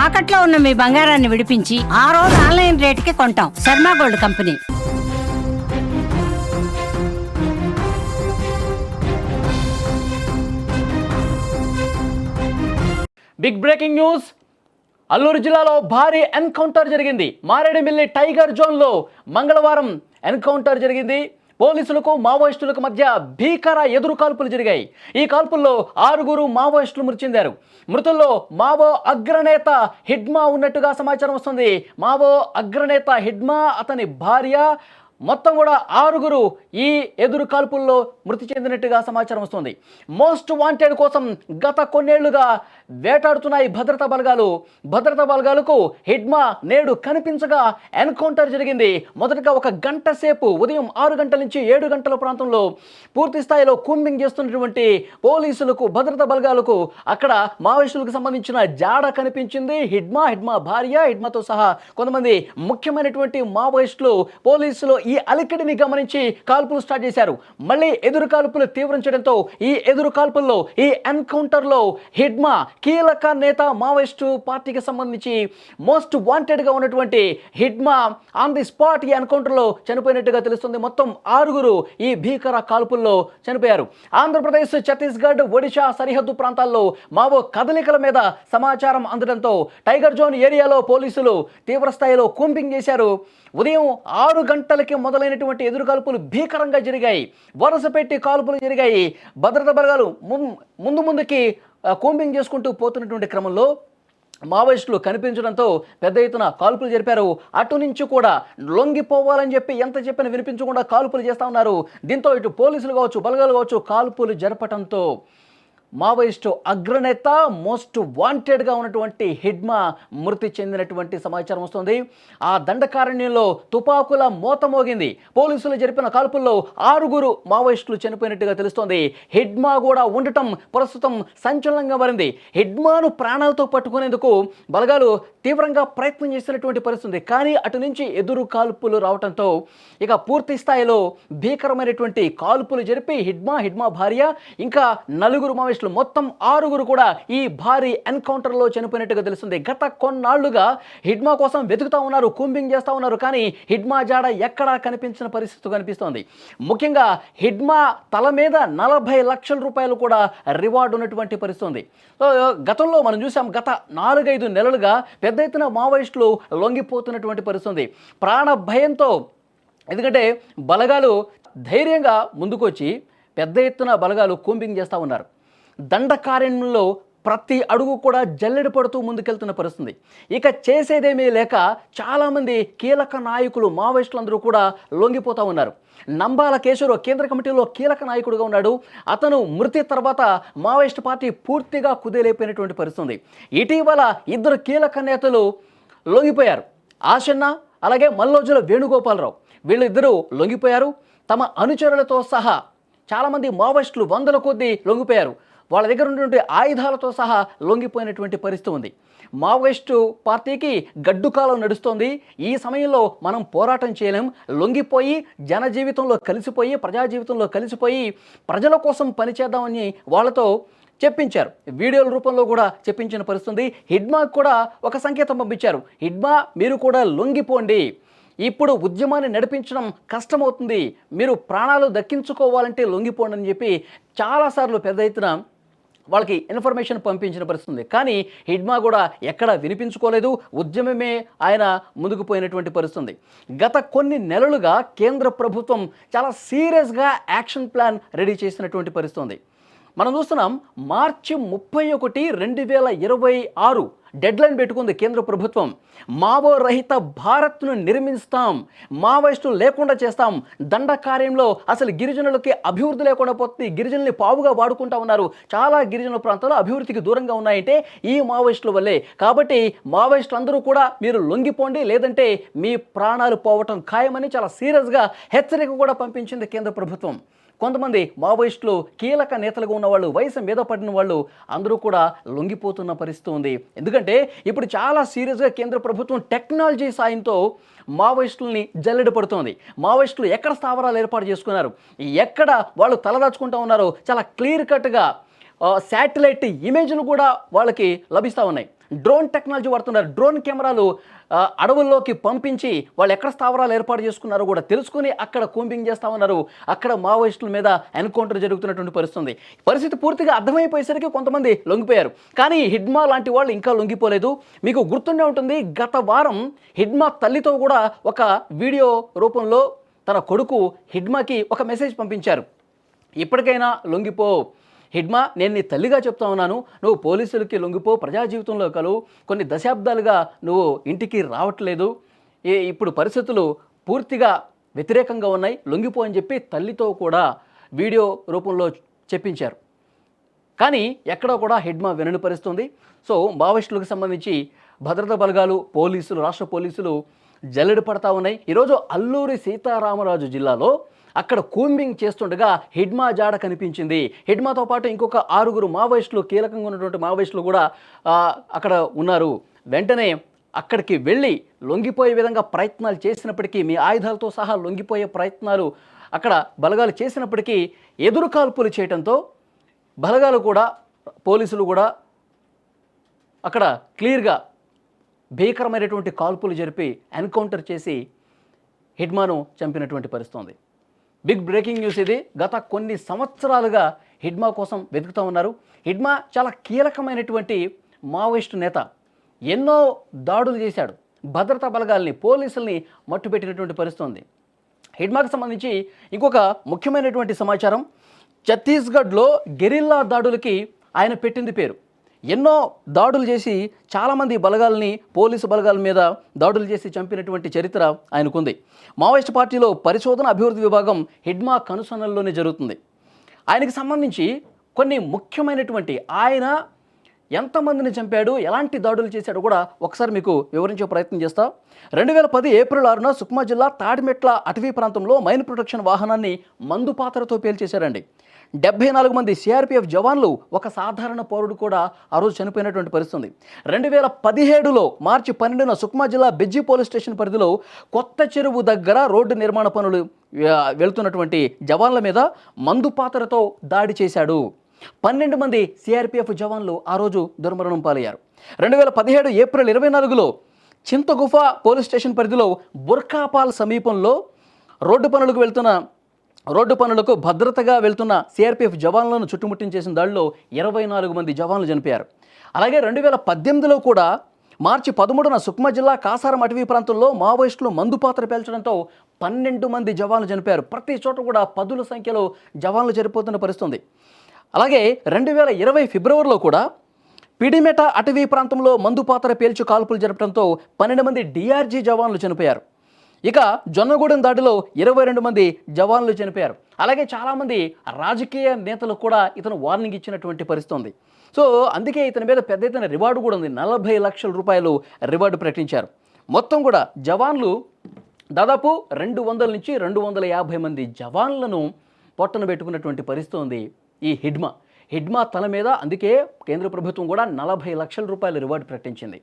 తాకట్లో ఉన్న మీ బంగారాన్ని విడిపించి ఆ రోజు ఆన్లైన్ రేటుకి కొంటాం. Sharma gold company. Big breaking news. Alluri జిల్లాలో భారీ ఎన్కౌంటర్ జరిగింది. మారేడుమిల్లి టైగర్ జోన్లో మంగళవారం ఎన్కౌంటర్ జరిగింది. పోలీసులకు మావోయిస్టులకు మధ్య భీకర ఎదురు కాల్పులు జరిగాయి. ఈ కాల్పుల్లో 6 మావోయిస్టులు మృతి చెందారు. మృతుల్లో మావో అగ్రనేత హిడ్మా ఉన్నట్టుగా సమాచారం వస్తుంది. మావో అగ్రనేత హిడ్మా, అతని భార్య, మొత్తం కూడా 6 ఈ ఎదురు కాల్పుల్లో మృతి చెందినట్టుగా సమాచారం వస్తుంది. మోస్ట్ వాంటెడ్ కోసం గత కొన్నేళ్లుగా వేటాడుతున్నాయి భద్రతా బలగాలు. భద్రతా బలగాలకు హిడ్మా నేడు కనిపించగా ఎన్కౌంటర్ జరిగింది. మొదటగా 1 గంట సేపు ఉదయం 6 గంటల నుంచి 7 గంటల ప్రాంతంలో పూర్తి స్థాయిలో కూంబింగ్ చేస్తున్నటువంటి పోలీసులకు, భద్రతా బలగాలకు అక్కడ మావోయిస్టులకు సంబంధించిన జాడ కనిపించింది. హిడ్మా భార్య, హిడ్మాతో సహా కొంతమంది ముఖ్యమైనటువంటి మావోయిస్టులు పోలీసులు ఈ అలికిడిని గమనించి కాల్పులు స్టార్ట్ చేశారు. మళ్ళీ ఎదురు కాల్పులు తీవ్రం చేయడంతో ఈ ఎదురు కాల్పుల్లో, ఈ ఎన్కౌంటర్లో హిడ్మా కీలక నేత, మావోయిస్టు పార్టీకి సంబంధించి మోస్ట్ వాంటెడ్గా ఉన్నటువంటి హిడ్మా ఆన్ ది స్పాట్ ఈ ఎన్కౌంటర్లో చనిపోయినట్టుగా తెలుస్తుంది. మొత్తం 6 ఈ భీకర కాల్పుల్లో చనిపోయారు. ఆంధ్రప్రదేశ్, ఛత్తీస్గఢ్, ఒడిశా సరిహద్దు ప్రాంతాల్లో మావో కదలికల మీద సమాచారం అందడంతో టైగర్ జోన్ ఏరియాలో పోలీసులు తీవ్రస్థాయిలో కూంబింగ్ చేశారు. ఉదయం 6 గంటలకి మొదలైనటువంటి ఎదురుకాల్పులు భీకరంగా జరిగాయి. వరుస పెట్టి కాల్పులు జరిగాయి. భద్రతా బలగాలు ముందుకి కూంబింగ్ చేసుకుంటూ పోతున్నటువంటి క్రమంలో మావోయిస్టులు కనిపించడంతో పెద్ద ఎత్తున కాల్పులు జరిపారు. అటు నుంచి కూడా లొంగిపోవాలని చెప్పి ఎంత చెప్పినా వినిపించకుండా కాల్పులు చేస్తూ ఉన్నారు. దీంతో ఇటు పోలీసులు కావచ్చు, బలగాలు కావచ్చు, కాల్పులు జరపడంతో మావోయిస్టు అగ్రనేత, మోస్ట్ వాంటెడ్గా ఉన్నటువంటి హిడ్మా మృతి చెందినటువంటి సమాచారం వస్తుంది. ఆ దండకారణ్యంలో తుపాకుల మోత మోగింది. పోలీసులు జరిపిన కాల్పుల్లో 6 మావోయిస్టులు చనిపోయినట్టుగా తెలుస్తోంది. హిడ్మా కూడా ఉండటం ప్రస్తుతం సంచలనంగా మారింది. హిడ్మాను ప్రాణాలతో పట్టుకునేందుకు బలగాలు తీవ్రంగా ప్రయత్నం చేసినటువంటి పరిస్థితి. కానీ అటు నుంచి ఎదురు కాల్పులు రావడంతో ఇక పూర్తి స్థాయిలో భీకరమైనటువంటి కాల్పులు జరిపి హిడ్మా భార్య, ఇంకా 4 మావోయిస్టులు, మొత్తం 6 కూడా ఈ భారీ ఎన్కౌంటర్లో చనిపోయినట్టుగా తెలుస్తుంది. గత కొన్నాళ్లుగా హిడ్మా కోసం వెతుకుతా ఉన్నారు, కూంబింగ్ చేస్తూ ఉన్నారు. కానీ హిడ్మా జాడ ఎక్కడా కనిపించిన పరిస్థితి కనిపిస్తోంది. ముఖ్యంగా హిడ్మా తల మీద 40 లక్షల రూపాయలు కూడా రివార్డు ఉన్నటువంటి పరిస్థితి. సో గతంలో మనం చూసాం, గత 4-5 నెలలుగా పెద్ద ఎత్తున మావోయిస్టులు లొంగిపోతున్నటువంటి పరిస్థితి. ప్రాణ భయంతో, ఎందుకంటే బలగాలు ధైర్యంగా ముందుకొచ్చి పెద్ద ఎత్తున బలగాలు కూంబింగ్ చేస్తూ ఉన్నారు. దండకారణ్యంలో ప్రతి అడుగు కూడా జల్లెడ పడుతూ ముందుకెళ్తున్న పరిస్థితి. ఇక చేసేదేమీ లేక చాలామంది కీలక నాయకులు, మావోయిస్టులందరూ కూడా లొంగిపోతూ ఉన్నారు. నంబాల కేశవరావు కేంద్ర కమిటీలో కీలక నాయకుడిగా ఉన్నాడు. అతను మృతి తర్వాత మావోయిస్టు పార్టీ పూర్తిగా కుదేలైపోయినటువంటి పరిస్థితి. ఇటీవల 2 కీలక నేతలు లొంగిపోయారు. ఆశన్న, అలాగే మల్లోజుల వేణుగోపాలరావు. వీళ్ళిద్దరూ లొంగిపోయారు. తమ అనుచరులతో సహా చాలామంది మావోయిస్టులు 100ల కొద్దీ లొంగిపోయారు. వాళ్ళ దగ్గర ఉన్నటువంటి ఆయుధాలతో సహా లొంగిపోయినటువంటి పరిస్థితి ఉంది. మావోయిస్టు పార్టీకి గడ్డుకాలం నడుస్తోంది. ఈ సమయంలో మనం పోరాటం చేయలేం, లొంగిపోయి జనజీవితంలో కలిసిపోయి, ప్రజా జీవితంలో కలిసిపోయి ప్రజల కోసం పనిచేద్దామని వాళ్ళతో చెప్పించారు. వీడియోల రూపంలో కూడా చెప్పించిన పరిస్థితి. హిడ్మాకు కూడా ఒక సంకేతం పంపించారు. హిడ్మా, మీరు కూడా లొంగిపోండి, ఇప్పుడు ఉద్యమాన్ని నడిపించడం కష్టమవుతుంది, మీరు ప్రాణాలు దక్కించుకోవాలంటే లొంగిపోండి అని చెప్పి చాలాసార్లు పెద్ద ఎత్తున వాళ్ళకి ఇన్ఫర్మేషన్ పంపించిన పరిస్థితి. కానీ హిడ్మా కూడా ఎక్కడ వినిపించుకోలేదు. ఉద్యమమే ఆయన ముందుకు పోయినటువంటి పరిస్థితి. గత కొన్ని నెలలుగా కేంద్ర ప్రభుత్వం చాలా సీరియస్గా యాక్షన్ ప్లాన్ రెడీ చేసినటువంటి పరిస్థితి. మనం చూస్తున్నాం, మార్చి 31, 2026 డెడ్లైన్ పెట్టుకుంది కేంద్ర ప్రభుత్వం. మావో రహిత భారత్ను నిర్మిస్తాం, మావోయిస్టులు లేకుండా చేస్తాం, దండకార్యంలో అసలు గిరిజనులకి అభివృద్ధి లేకుండా పోతుంది, గిరిజనుల్ని పావుగా వాడుకుంటా ఉన్నారు, చాలా గిరిజన ప్రాంతాలు అభివృద్ధికి దూరంగా ఉన్నాయంటే ఈ మావోయిస్టుల వల్లే. కాబట్టి మావోయిస్టులు అందరూ కూడా మీరు లొంగిపోండి, లేదంటే మీ ప్రాణాలు పోవటం ఖాయమని చాలా సీరియస్గా హెచ్చరిక కూడా పంపించింది కేంద్ర ప్రభుత్వం. కొంతమంది మావోయిస్టులు కీలక నేతలుగా ఉన్నవాళ్ళు, వయసు మీద పడిన వాళ్ళు అందరూ కూడా లొంగిపోతున్న పరిస్థితి ఉంది. ఎందుకంటే ఇప్పుడు చాలా సీరియస్గా కేంద్ర ప్రభుత్వం టెక్నాలజీ సాయంతో మావోయిస్టుల్ని జల్లెడ పడుతోంది. మావోయిస్టులు ఎక్కడ స్థావరాలు ఏర్పాటు చేసుకున్నారు, ఎక్కడ వాళ్ళు తలదాచుకుంటూ ఉన్నారో చాలా క్లియర్ కట్గా శాటిలైట్ ఇమేజ్లు కూడా వాళ్ళకి లభిస్తూ ఉన్నాయి. డ్రోన్ టెక్నాలజీ వాడుతున్నారు. డ్రోన్ కెమెరాలు అడవుల్లోకి పంపించి వాళ్ళు ఎక్కడ స్థావరాలు ఏర్పాటు చేసుకున్నారో కూడా తెలుసుకుని అక్కడ కూంబింగ్ చేస్తా ఉన్నారు. అక్కడ మావోయిస్టుల మీద ఎన్కౌంటర్ జరుగుతున్నటువంటి పరిస్థితి పూర్తిగా అర్థమైపోయేసరికి కొంతమంది లొంగిపోయారు. కానీ హిడ్మా లాంటి వాళ్ళు ఇంకా లొంగిపోలేదు. మీకు గుర్తుండే ఉంటుంది, గత వారం హిడ్మా తల్లితో కూడా ఒక వీడియో రూపంలో తన కొడుకు హిడ్మాకి ఒక మెసేజ్ పంపించారు. ఇప్పటికైనా లొంగిపో హిడ్మా, నేను నీ తల్లిగా చెప్తా ఉన్నాను, నువ్వు పోలీసులకి లొంగిపో, ప్రజా జీవితంలో కలువు, కొన్ని దశాబ్దాలుగా నువ్వు ఇంటికి రావట్లేదు, ఇప్పుడు పరిస్థితులు పూర్తిగా వ్యతిరేకంగా ఉన్నాయి, లొంగిపో అని చెప్పి తల్లితో కూడా వీడియో రూపంలో చెప్పించారు. కానీ ఎక్కడా కూడా హిడ్మా వినని పరిస్థితుంది. సో మావోయిస్టులకు సంబంధించి భద్రతా బలగాలు, పోలీసులు, రాష్ట్ర పోలీసులు జల్లెడ పడతా ఉన్నాయి. ఈరోజు అల్లూరి సీతారామరాజు జిల్లాలో అక్కడ కూంబింగ్ చేస్తుండగా హిడ్మా జాడ కనిపించింది. హిడ్మాతో పాటు ఇంకొక 6 మావోయిస్టులు, కీలకంగా ఉన్నటువంటి మావోయిస్టులు కూడా అక్కడ ఉన్నారు. వెంటనే అక్కడికి వెళ్ళి లొంగిపోయే విధంగా ప్రయత్నాలు చేసినప్పటికీ, మీ ఆయుధాలతో సహా లొంగిపోయే ప్రయత్నాలు అక్కడ బలగాలు చేసినప్పటికీ ఎదురు కాల్పులు చేయడంతో బలగాలు కూడా, పోలీసులు కూడా అక్కడ క్లియర్గా భీకరమైనటువంటి కాల్పులు జరిపి ఎన్కౌంటర్ చేసి హిడ్మాను చంపినటువంటి పరిస్థితి ఉంది. బిగ్ బ్రేకింగ్ న్యూస్ ఇది. గత కొన్ని సంవత్సరాలుగా హిడ్మా కోసం వెతుకుతూ ఉన్నారు. హిడ్మా చాలా కీలకమైనటువంటి మావోయిస్టు నేత. ఎన్నో దాడులు చేశాడు. భద్రతా బలగాల్ని, పోలీసుల్ని మట్టుపెట్టినటువంటి పరిస్థితి ఉంది. హిడ్మాకు సంబంధించి ఇంకొక ముఖ్యమైనటువంటి సమాచారం, ఛత్తీస్గఢ్లో గెరిల్లా దాడులకి ఆయన పెట్టింది పేరు. ఎన్నో దాడులు చేసి చాలామంది బలగాల్ని, పోలీసు బలగాల మీద దాడులు చేసి చంపినటువంటి చరిత్ర ఆయనకుంది. మావోయిస్ట్ పార్టీలో పరిశోధన అభివృద్ధి విభాగం హిడ్మా కనుసన్నల్లోనే జరుగుతుంది. ఆయనకి సంబంధించి కొన్ని ముఖ్యమైనటువంటి, ఆయన ఎంతమందిని చంపాడు, ఎలాంటి దాడులు చేశాడో కూడా ఒకసారి మీకు వివరించే ప్రయత్నం చేస్తా. 2010 ఏప్రిల్ 6న సుక్మా జిల్లా తాడిమెట్ల అటవీ ప్రాంతంలో మైన్ ప్రొటెక్షన్ వాహనాన్ని మందు పాత్రతో పేల్చేశారండి. 74 మంది సిఆర్పిఎఫ్ జవాన్లు, ఒక సాధారణ పౌరుడు కూడా ఆ రోజు చనిపోయినటువంటి పరిస్థితి. 2017లో మార్చి 12న సుక్మా జిల్లా బెజ్జి పోలీస్ స్టేషన్ పరిధిలో కొత్త చెరువు దగ్గర రోడ్డు నిర్మాణ పనులు వెళ్తున్నటువంటి జవాన్ల మీద మందు పాత్రతో దాడి చేశాడు. 12 మంది సిఆర్పిఎఫ్ జవాన్లు ఆ రోజు దుర్మరణం పాలయ్యారు. 2017 ఏప్రిల్ 24లో చింతగుఫ పోలీస్ స్టేషన్ పరిధిలో బుర్కాపాల్ సమీపంలో రోడ్డు పనులకు భద్రతగా వెళ్తున్న సిఆర్పిఎఫ్ జవాన్లను చుట్టుముట్టించేసిన దాడిలో 24 మంది జవాన్లు చనిపోయారు. అలాగే 2018లో కూడా మార్చి 13న సుక్మా జిల్లా కాసారం అటవీ ప్రాంతంలో మావోయిస్టులు మందు పాత్ర పేల్చడంతో 12 మంది జవాన్లు చనిపోయారు. ప్రతి చోట కూడా 10ల సంఖ్యలో జవాన్లు చనిపోతున్న పరిస్థితి. అలాగే 2020 ఫిబ్రవరిలో కూడా పిడిమెట అటవీ ప్రాంతంలో మందు పాత్ర పేల్చి కాల్పులు జరపడంతో 12 మంది డిఆర్జీ జవాన్లు చనిపోయారు. ఇక జొన్నగూడెం దాడిలో 22 మంది జవాన్లు చనిపోయారు. అలాగే చాలామంది రాజకీయ నేతలకు కూడా ఇతను వార్నింగ్ ఇచ్చినటువంటి పరిస్థితి ఉంది. సో అందుకే ఇతని మీద పెద్ద ఎత్తున రివార్డు కూడా ఉంది. 40 లక్షల రూపాయలు రివార్డు ప్రకటించారు. మొత్తం కూడా జవాన్లు దాదాపు 200 నుంచి 250 మంది జవాన్లను పొట్టన పెట్టుకున్నటువంటి పరిస్థితి ఉంది ఈ హిడ్మా తల మీద. అందుకే కేంద్ర ప్రభుత్వం కూడా 40 లక్షల రూపాయల రివార్డు ప్రకటించింది.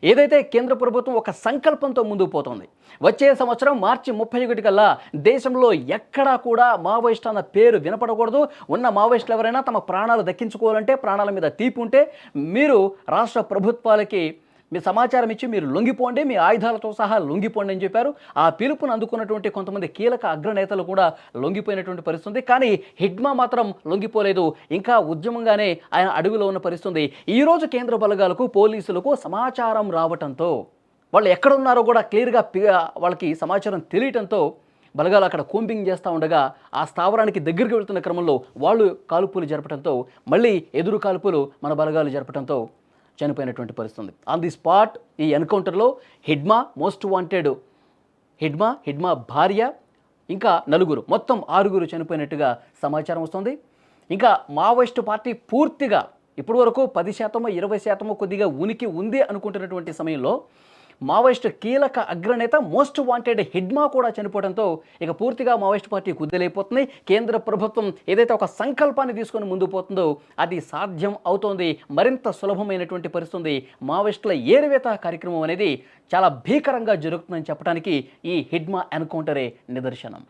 ఏదైతే కేంద్ర ప్రభుత్వం ఒక సంకల్పంతో ముందుకు పోతుంది, వచ్చే సంవత్సరం మార్చి 31 కల్లా దేశంలో ఎక్కడా కూడా మావోయిస్ట్ అన్న పేరు వినపడకూడదు. ఉన్న మావోయిస్టులు ఎవరైనా తమ ప్రాణాలు దక్కించుకోవాలంటే, ప్రాణాల మీద తీపి ఉంటే మీరు రాష్ట్ర ప్రభుత్వాలకి మీ సమాచారం ఇచ్చి మీరు లొంగిపోండి, మీ ఆయుధాలతో సహా లొంగిపోండి అని చెప్పారు. ఆ పిలుపును అందుకున్నటువంటి కొంతమంది కీలక అగ్రనేతలు కూడా లొంగిపోయినటువంటి పరిస్థితి. కానీ హిడ్మా మాత్రం లొంగిపోలేదు. ఇంకా ఉద్యమంగానే ఆయన అడుగులో ఉన్న పరిస్థితి. ఈరోజు కేంద్ర బలగాలకు, పోలీసులకు సమాచారం రావటంతో, వాళ్ళు ఎక్కడున్నారో కూడా క్లియర్గా వాళ్ళకి సమాచారం తెలియటంతో బలగాలు అక్కడ కూంబింగ్ చేస్తూ ఉండగా ఆ స్థావరానికి దగ్గరికి వెళ్తున్న క్రమంలో వాళ్ళు కాల్పులు జరపడంతో, మళ్ళీ ఎదురు కాల్పులు మన బలగాలు జరపడంతో చనిపోయినటువంటి పరిస్థితి. ఆన్ ది స్పాట్ ఈ ఎన్కౌంటర్లో హిడ్మా మోస్ట్ వాంటెడ్, హిడ్మా భార్య, ఇంకా 4, మొత్తం 6 చనిపోయినట్టుగా సమాచారం వస్తుంది. ఇంకా మావోయిస్టు పార్టీ పూర్తిగా ఇప్పటి వరకు 10%, 20% కొద్దిగా ఉనికి ఉంది అనుకుంటున్నటువంటి సమయంలో మావోయిస్టు కీలక అగ్రనేత మోస్ట్ వాంటెడ్ హిడ్మా కూడా చనిపోవడంతో ఇక పూర్తిగా మావోయిస్టు పార్టీ కుదేలైపోతుంది. కేంద్ర ప్రభుత్వం ఏదైతే ఒక సంకల్పాన్ని తీసుకొని ముందుకు పోతుందో అది సాధ్యం అవుతోంది. మరింత సులభమైనటువంటి పరిస్థితి. మావోయిస్టుల ఏరివేత కార్యక్రమం అనేది చాలా భీకరంగా జరుగుతుందని చెప్పడానికి ఈ హిడ్మా ఎన్కౌంటరే నిదర్శనం.